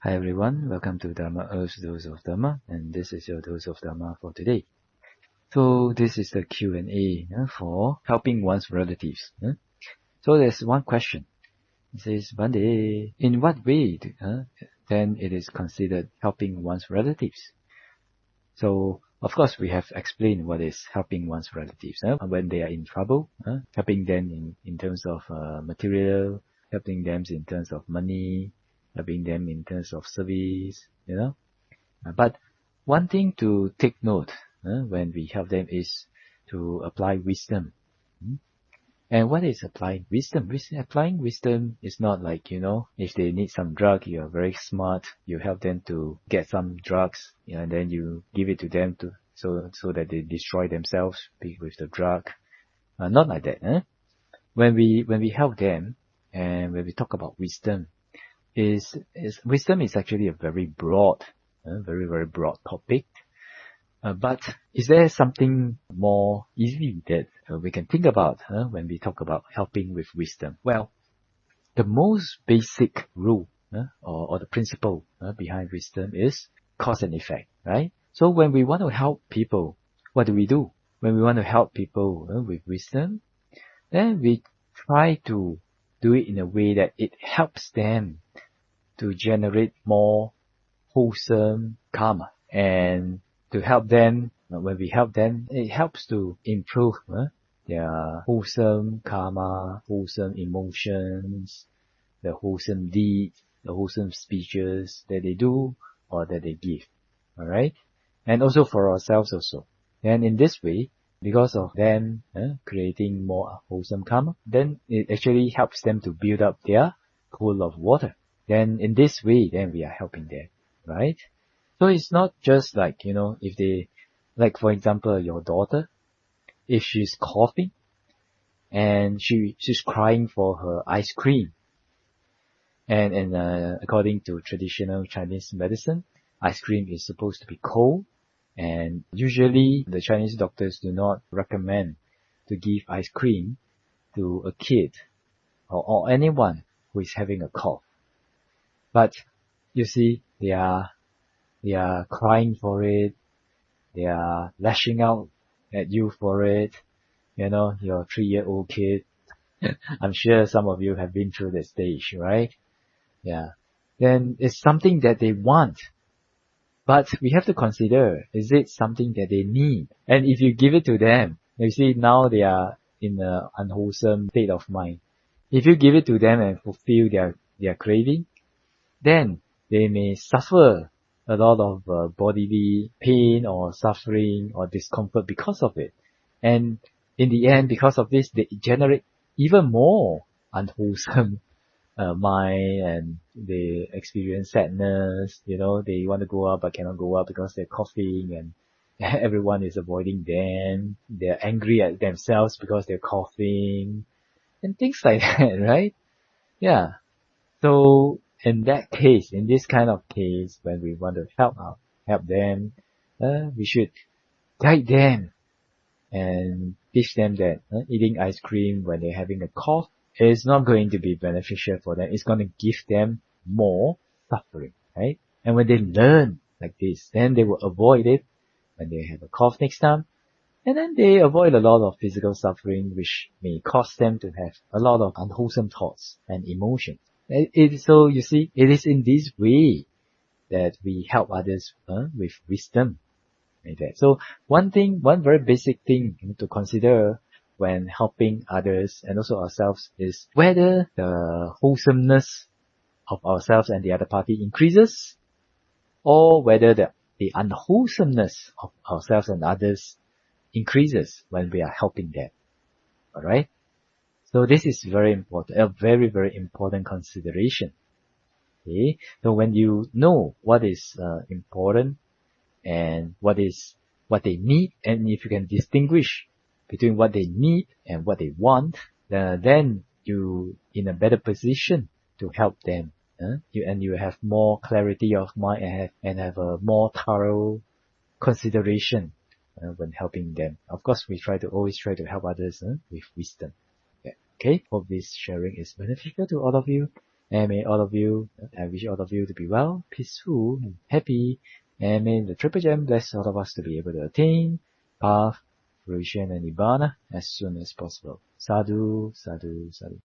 Hi everyone, welcome to Dharma Earth's Dose of Dharma, and this is your Dose of Dharma for today. So this is the Q&A for helping one's relatives. So there's one question. It says, Bande, in what way then it is considered helping one's relatives? So of course we have explained what is helping one's relatives when they are in trouble, helping them in terms of material, helping them in terms of money, helping them in terms of service, But one thing to take note when we help them is to apply wisdom. And what is applying wisdom? Applying wisdom is not like, if they need some drug, you are very smart, you help them to get some drugs, and then you give it to them so that they destroy themselves with the drug. Not like that. When we help them, and when we talk about wisdom, wisdom is actually a very broad, very, very broad topic. But is there something more easy that we can think about when we talk about helping with wisdom? Well, the most basic rule or the principle behind wisdom is cause and effect, right? So when we want to help people, what do we do? When we want to help people with wisdom, then we try to do it in a way that it helps them to generate more wholesome karma. And to help them, when we help them, it helps to improve their wholesome karma, wholesome emotions, the wholesome deeds, the wholesome speeches that they do or that they give. Alright? And also for ourselves also. And in this way, because of them creating more wholesome karma, then it actually helps them to build up their pool of water. Then in this way, then we are helping them, right? So it's not just like, if they, like for example, your daughter, if she's coughing and she's crying for her ice cream. And according to traditional Chinese medicine, ice cream is supposed to be cold. And usually the Chinese doctors do not recommend to give ice cream to a kid or anyone who is having a cough. But you see, they are crying for it. They are lashing out at you for it. Your 3-year-old kid. I'm sure some of you have been through that stage, right? Yeah. Then it's something that they want. But we have to consider, is it something that they need? And if you give it to them, you see now they are in an unwholesome state of mind. If you give it to them and fulfill their craving, then they may suffer a lot of bodily pain or suffering or discomfort because of it. And in the end, because of this, they generate even more unwholesome mind, and they experience sadness. They want to go out but cannot go out because they're coughing, and everyone is avoiding them. They're angry at themselves because they're coughing and things like that, right? Yeah. So in this kind of case, when we want to help them, we should guide them and teach them that eating ice cream when they're having a cough is not going to be beneficial for them. It's going to give them more suffering, right? And when they learn like this, then they will avoid it when they have a cough next time. And then they avoid a lot of physical suffering, which may cause them to have a lot of unwholesome thoughts and emotions. So you see, it is in this way that we help others with wisdom. Like that. So one very basic thing to consider when helping others and also ourselves is whether the wholesomeness of ourselves and the other party increases, or whether the unwholesomeness of ourselves and others increases when we are helping them. Alright? So this is very important, a very, very important consideration. Okay? So when you know what is important and what they need, and if you can distinguish between what they need and what they want, then you in a better position to help them. You have more clarity of mind and have a more thorough consideration when helping them. Of course, we always try to help others with wisdom. Okay, hope this sharing is beneficial to all of you. And may all of you, I wish all of you to be well, peaceful, and happy. And may the Triple Gem bless all of us to be able to attain path, fruition, and Nibbana as soon as possible. Sadhu, sadhu, sadhu.